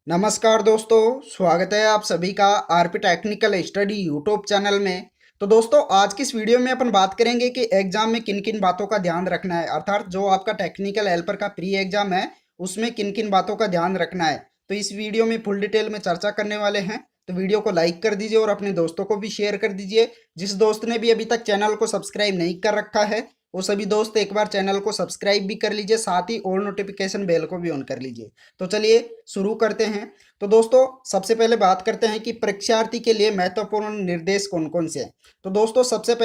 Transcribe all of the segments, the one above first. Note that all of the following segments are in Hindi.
नमस्कार दोस्तों, स्वागत है आप सभी का RP technical study YouTube channel में। तो दोस्तों, आज की इस वीडियो में अपन बात करेंगे कि एग्जाम में किन किन बातों का ध्यान रखना है, अर्थात जो आपका टेक्निकल हेल्पर का प्री एग्जाम है उसमें किन किन बातों का ध्यान रखना है। तो इस वीडियो में फुल डिटेल में चर्चा करने वाले हैं। तो वीडियो को लाइक कर दीजिए और अपने दोस्तों को भी शेयर कर दीजिए। जिस दोस्त ने भी अभी तक चैनल को सब्सक्राइब नहीं कर रखा है वो सभी दोस्त एक बार चैनल को सब्सक्राइब भी कर लीजिए, साथ ही और नोटिफिकेशन बेल को भी ऑन कर लीजिए। तो चलिए शुरू करते हैं। तो दोस्तों, सबसे पहले बात करते हैं कि परीक्षार्थी के लिए महत्वपूर्ण निर्देश कौन कौन से हैं। तो दोस्तों, सबसे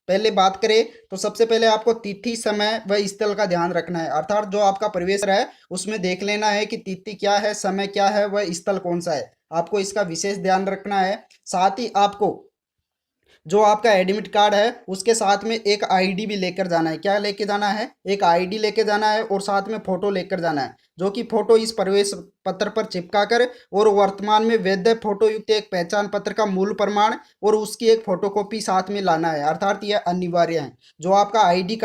पहले बात करें तो सबसे पहले आपको तिथि, समय व स्थल का ध्यान रखना है। अर्थात जो आपका प्रवेश है उसमें देख लेना है कि तिथि क्या है, समय क्या है, वह स्थल कौन सा है। आपको इसका विशेष ध्यान रखना है। साथ ही आपको जो आपका एडमिट कार्ड है उसके साथ में एक आईडी भी लेकर जाना है। क्या लेके जाना है? एक आईडी लेके जाना है और साथ में फोटो लेकर जाना है, जो कि फोटो इस प्रवेश पत्र पर चिपका कर और वर्तमान में वैध फोटो युक्त एक पहचान पत्र का मूल प्रमाण और उसकी एक फोटोकॉपी साथ में लाना है। अर्थात यह अनिवार्य है। जो आपका आईडी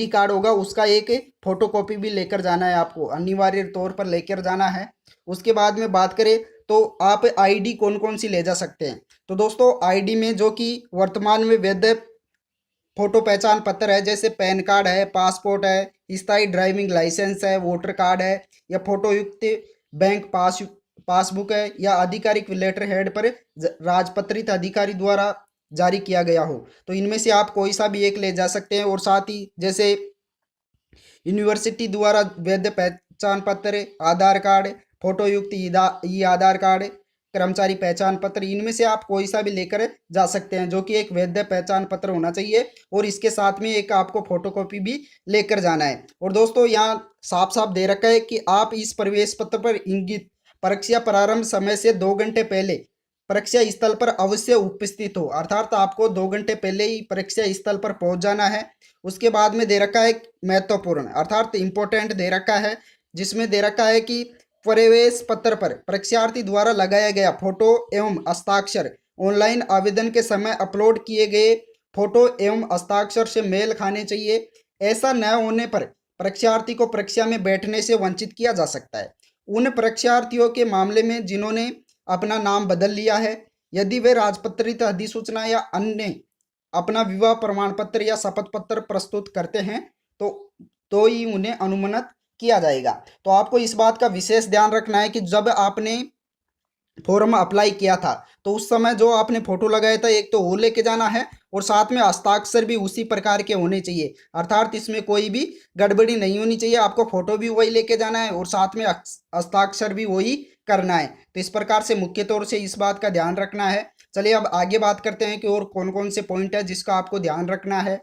कार्ड होगा उसका एक फोटोकॉपी भी लेकर जाना है, आपको अनिवार्य तौर पर लेकर जाना है। उसके बाद में बात करें तो आप आईडी कौन कौन सी ले जा सकते हैं। तो दोस्तों, आईडी में जो कि वर्तमान में वैध फोटो पहचान पत्र है, जैसे पैन कार्ड है, पासपोर्ट है, स्थायी ड्राइविंग लाइसेंस है, वोटर कार्ड है, या फोटो युक्त बैंक पासबुक है, या आधिकारिक लेटर हेड पर राजपत्रित अधिकारी द्वारा जारी किया गया हो, तो इनमें से आप कोई सा भी एक ले जा सकते हैं। और साथ ही जैसे यूनिवर्सिटी द्वारा वैध पहचान पत्र, आधार कार्ड, फोटो युक्त ई आधार कार्ड, कर्मचारी पहचान पत्र, इनमें से आप कोई सा भी लेकर जा सकते हैं, जो कि एक वैध पहचान पत्र होना चाहिए। और इसके साथ में एक आपको फोटोकॉपी भी लेकर जाना है। और दोस्तों, यहाँ साफ साफ दे रखा है कि आप इस प्रवेश पत्र पर इंगित परीक्षा प्रारंभ समय से 2 घंटे पहले परीक्षा स्थल पर अवश्य उपस्थित हो। अर्थात आपको 2 घंटे पहले ही परीक्षा स्थल पर पहुंच जाना है। उसके बाद में दे रखा है महत्वपूर्ण, अर्थात इंपॉर्टेंट दे रखा है, जिसमें दे रखा है कि प्रवेश पत्र पर परीक्षार्थी द्वारा लगाया गया फोटो एवं हस्ताक्षर ऑनलाइन आवेदन के समय अपलोड किए गए फोटो एवं हस्ताक्षर से मेल खाने चाहिए। ऐसा न होने पर परीक्षार्थी को परीक्षा में बैठने से वंचित किया जा सकता है। उन परीक्षार्थियों के मामले में जिन्होंने अपना नाम बदल लिया है, यदि वे राजपत्रित अधिसूचना या अन्य अपना विवाह प्रमाण पत्र या शपथ पत्र प्रस्तुत करते हैं तो ही उन्हें अनुमानित किया जाएगा। तो आपको इस बात का विशेष ध्यान रखना है कि जब आपने फॉर्म अप्लाई किया था तो उस समय जो आपने फोटो लगाया था, एक तो वो लेके जाना है और साथ में हस्ताक्षर भी उसी प्रकार के होने चाहिए। अर्थात इसमें कोई भी गड़बड़ी नहीं होनी चाहिए। आपको फोटो भी वही लेके जाना है और साथ में हस्ताक्षर भी वही करना है। तो इस प्रकार से मुख्य तौर से इस बात का ध्यान रखना है। चलिए अब आगे बात करते हैं कि और कौन कौन से पॉइंट है जिसका आपको ध्यान रखना है।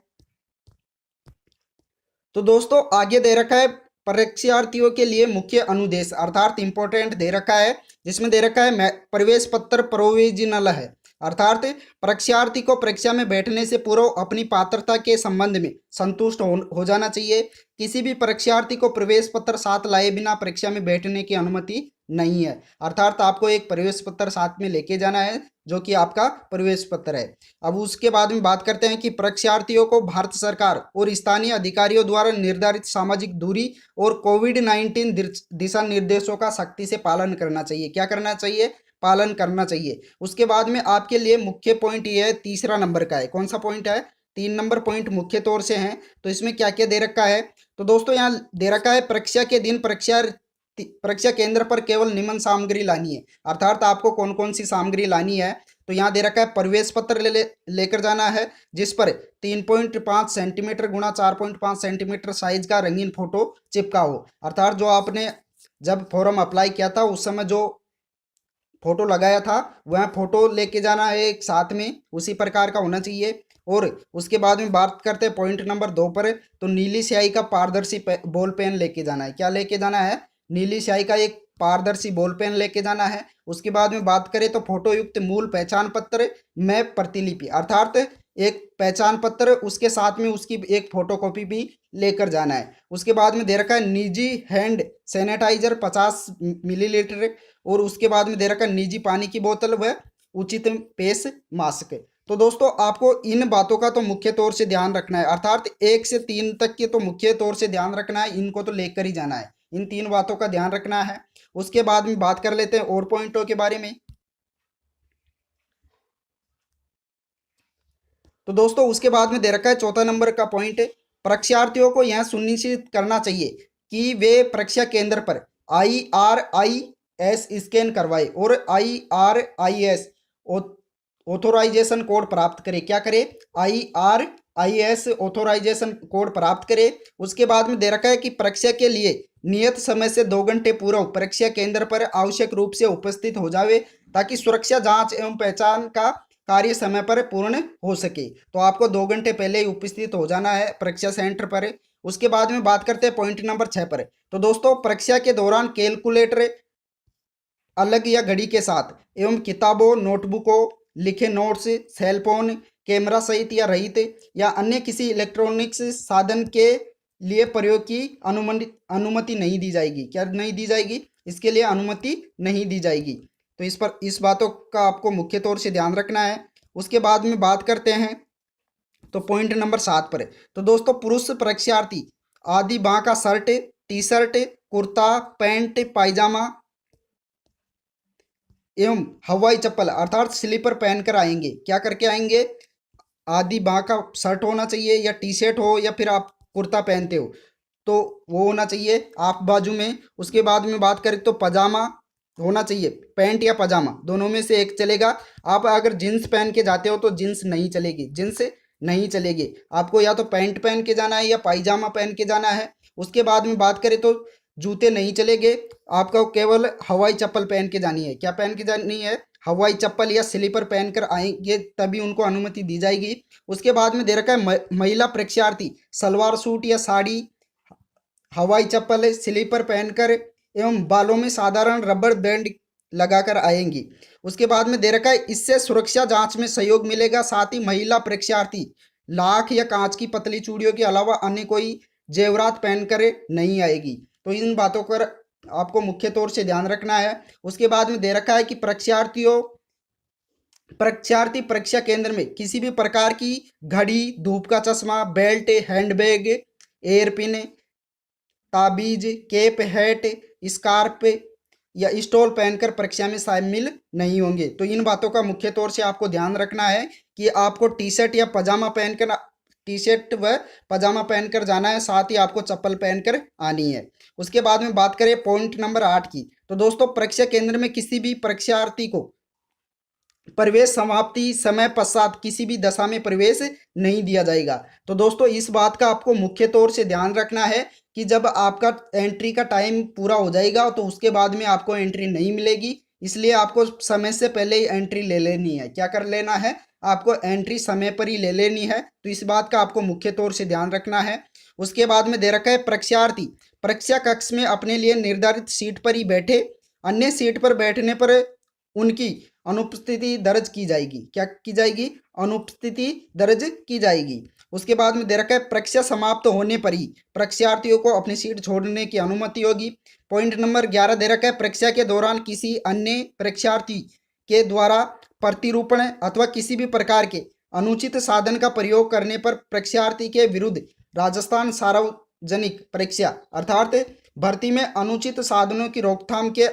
तो दोस्तों, आगे दे रखा है परीक्षार्थियों के लिए मुख्य अनुदेश, अर्थात इंपॉर्टेंट दे रखा है, जिसमें दे रखा है प्रवेश पत्र प्रोविजनल है। अर्थात परीक्षार्थी को परीक्षा में बैठने से पूर्व अपनी पात्रता के संबंध में संतुष्ट हो जाना चाहिए। किसी भी परीक्षार्थी को प्रवेश पत्र साथ लाए बिना परीक्षा में बैठने की अनुमति नहीं है। अर्थात आपको एक प्रवेश पत्र साथ में लेके जाना है, जो कि आपका प्रवेश पत्र है। अब उसके बाद में बात करते हैं कि परीक्षार्थियों को भारत सरकार और स्थानीय अधिकारियों द्वारा निर्धारित सामाजिक दूरी और कोविड-19 दिशा निर्देशों का सख्ती से पालन करना चाहिए। क्या करना चाहिए? पालन करना चाहिए। उसके बाद में आपके लिए मुख्य पॉइंट ये है, तीसरा नंबर का है। कौन सा पॉइंट है? 3 नंबर पॉइंट मुख्य तौर से है। तो इसमें क्या क्या दे रखा है? तो दोस्तों, यहाँ दे रखा है परीक्षा के दिन परीक्षा केंद्र पर केवल निम्न सामग्री लानी है। अर्थात आपको कौन कौन सी सामग्री लानी है? तो यहाँ दे रखा है प्रवेश पत्र लेकर जाना है, जिस पर 3.5 सेंटीमीटर गुणा 4.5 सेंटीमीटर साइज का रंगीन फोटो चिपका हो। अर्थात जो आपने जब फॉर्म अप्लाई किया था उस समय जो फोटो लगाया था वह फोटो लेके जाना है एक साथ में, उसी प्रकार का होना चाहिए। और उसके बाद में बात करते हैं पॉइंट नंबर 2 पर। तो नीली स्याही का पारदर्शी बॉल पेन लेके जाना है। क्या लेके जाना है? नीली स्याही का एक पारदर्शी बॉल पेन लेके जाना है। उसके बाद में बात करें तो फोटो युक्त मूल पहचान पत्र में प्रतिलिपि, अर्थात एक पहचान पत्र उसके साथ में उसकी एक फोटोकॉपी भी लेकर जाना है। उसके बाद में दे रखा है निजी हैंड सैनिटाइजर 50 मिलीलीटर, और उसके बाद में दे रखा है निजी पानी की बोतल व उचित फेस मास्क। तो दोस्तों, आपको इन बातों का तो मुख्य तौर से ध्यान रखना है। अर्थात 1 से 3 तक के तो मुख्य तौर से ध्यान रखना है, इनको तो लेकर ही जाना है। इन 3 बातों का ध्यान रखना है। उसके बाद में बात कर लेते हैं और पॉइंटों के बारे में। तो दोस्तों उसके बाद में दे रखा है चौथा नंबर का पॉइंट, परीक्षार्थियों को यह सुनिश्चित करना चाहिए कि वे परीक्षा केंद्र पर IRIS स्कैन करवाए और IRIS ऑथोराइजेशन कोड प्राप्त करे। क्या करे? IRIS ऑथोराइजेशन कोड प्राप्त करे। उसके बाद में दे रखा है कि परीक्षा के लिए नियत समय से 2 घंटे पूर्व परीक्षा केंद्र पर आवश्यक रूप से उपस्थित हो जावे, ताकि सुरक्षा जांच एवं पहचान का कार्य समय पर पूर्ण हो सके। तो आपको 2 घंटे पहले ही उपस्थित हो जाना है परीक्षा सेंटर पर। उसके बाद में बात करते हैं पॉइंट नंबर 6 पर। तो दोस्तों परीक्षा के दौरान कैलकुलेटर अलग या घड़ी के साथ एवं किताबों, नोटबुकों, लिखे नोट्स, सेलफोन, कैमरा सहित या रहित या अन्य किसी इलेक्ट्रॉनिक्स साधन के लिए प्रयोग की अनुमति नहीं दी जाएगी। क्या नहीं दी जाएगी? इसके लिए अनुमति नहीं दी जाएगी। तो इस बातों का आपको मुख्य तौर से ध्यान रखना है। उसके बाद में बात करते हैं तो पॉइंट नंबर 7 पर। तो दोस्तों पुरुष परीक्षार्थी आदि बाँ का shirt, T shirt, kurta, pant, pyjama एवं हवाई चप्पल अर्थात स्लीपर पहनकर आएंगे। क्या करके आएंगे? आदि बाँ का शर्ट होना चाहिए या टी शर्ट हो या फिर आप कुर्ता पहनते हो तो वो होना चाहिए आप बाजू में। उसके बाद में बात करें तो पजामा होना चाहिए, पैंट या पजामा दोनों में से एक चलेगा। आप अगर जींस पहन के जाते हो तो जींस नहीं चलेगी, जींस नहीं चलेगी। आपको या तो पैंट पहन के जाना है या पायजामा पहन के जाना है। उसके बाद में बात करें तो जूते नहीं चलेंगे, आपको केवल हवाई चप्पल पहन के जानी है। क्या पहन के जानी है? हवाई चप्पल या स्लीपर पहनकर आएंगे तभी उनको अनुमति दी जाएगी। उसके बाद में दे रखा है महिला परीक्षार्थी सलवार सूट या साड़ी, हवाई चप्पल, स्लीपर पहनकर एवं बालों में साधारण रबर बैंड लगाकर आएंगी। उसके बाद में दे रखा है इससे सुरक्षा जांच में सहयोग मिलेगा। साथ ही महिला परीक्षार्थी लाख या कांच की पतली चूड़ियों के अलावा अन्य कोई जेवरात पहनकर नहीं आएगी। तो इन बातों पर आपको मुख्य तौर से ध्यान रखना है। उसके बाद में दे रखा है कि परीक्षार्थी परीक्षा केंद्र में किसी भी प्रकार की घड़ी, धूप का चश्मा, बेल्ट, हैंडबैग, एयरपिन, ताबीज, केप, हैट, स्कार्फ या स्टॉल पहनकर परीक्षा में शामिल नहीं होंगे। तो इन बातों का मुख्य तौर से आपको ध्यान रखना है कि आपको टी शर्ट या पजामा पहनकर टी शर्ट व पजामा पहनकर जाना है, साथ ही आपको चप्पल पहनकर आनी है। उसके बाद में बात करें पॉइंट नंबर 8 की। तो दोस्तों परीक्षा केंद्र में किसी भी परीक्षार्थी को प्रवेश समाप्ति समय पश्चात किसी भी दशा में प्रवेश नहीं दिया जाएगा। तो दोस्तों इस बात का आपको मुख्य तौर से ध्यान रखना है कि जब आपका एंट्री का टाइम पूरा हो जाएगा तो उसके बाद में आपको एंट्री नहीं मिलेगी, इसलिए आपको समय से पहले ही एंट्री ले लेनी है। क्या कर लेना है? आपको एंट्री समय पर ही ले लेनी है। तो इस बात का आपको मुख्य तौर से ध्यान रखना है। उसके बाद में दे रखा है परीक्षार्थी परीक्षा कक्ष में अपने लिए निर्धारित सीट पर ही बैठे, अन्य सीट पर बैठने पर उनकी अनुपस्थिति दर्ज की जाएगी। क्या की जाएगी? अनुपस्थिति दर्ज की जाएगी। उसके बाद में दे रखा है परीक्षा समाप्त होने पर ही परीक्षार्थियों को अपनी सीट छोड़ने की अनुमति होगी। पॉइंट नंबर 11 दे रखा है परीक्षा के दौरान किसी अन्य परीक्षार्थी के द्वारा प्रतिरूपण अथवा किसी भी प्रकार के अनुचित साधन का प्रयोग करने पर परीक्षार्थी के विरुद्ध राजस्थान सार्वजनिक परीक्षा अर्थात भर्ती में अनुचित साधनों की रोकथाम के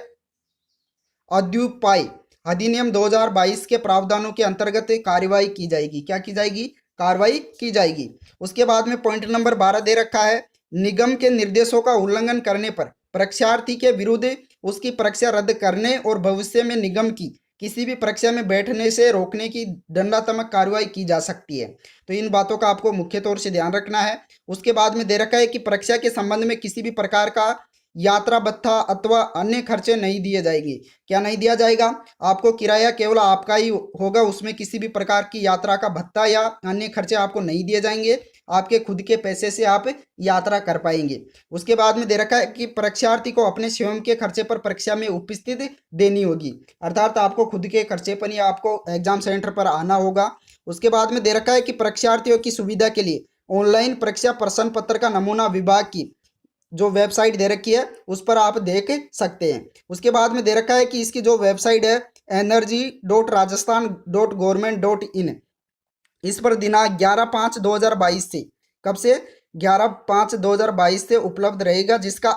अद्युपाय अधिनियम 2022 के प्रावधानों के अंतर्गत कार्रवाई की जाएगी। क्या की जाएगी? कार्रवाई की जाएगी। उसके बाद में पॉइंट नंबर 12 दे रखा है निगम के निर्देशों का उल्लंघन करने पर परीक्षार्थी के विरुद्ध उसकी परीक्षा रद्द करने और भविष्य में निगम की किसी भी परीक्षा में बैठने से रोकने की दंडात्मक कार्रवाई की जा सकती है। तो इन बातों का आपको मुख्य तौर से ध्यान रखना है। उसके बाद में दे रखा है कि परीक्षा के संबंध में किसी भी प्रकार का यात्रा भत्ता अथवा अन्य खर्चे नहीं दिए जाएंगे। क्या नहीं दिया जाएगा? आपको किराया केवल आपका ही होगा, उसमें किसी भी प्रकार की यात्रा का भत्ता या अन्य खर्चे आपको नहीं दिए जाएंगे। आपके खुद के पैसे से आप यात्रा कर पाएंगे। उसके बाद में दे रखा है कि परीक्षार्थी को अपने स्वयं के खर्चे पर परीक्षा में उपस्थित देनी होगी, अर्थात आपको खुद के खर्चे पर ही आपको एग्जाम सेंटर पर आना होगा। उसके बाद में दे रखा है कि परीक्षार्थियों की सुविधा के लिए ऑनलाइन परीक्षा प्रश्न पत्र का नमूना विभाग की जो वेबसाइट दे रखी है उस पर आप देख सकते हैं। उसके बाद में दे रखा है कि इसकी जो वेबसाइट है energy.rajasthan.government.in, इस पर दिनांक 11/5/2022 से कब से 11/5/2022 से उपलब्ध रहेगा, जिसका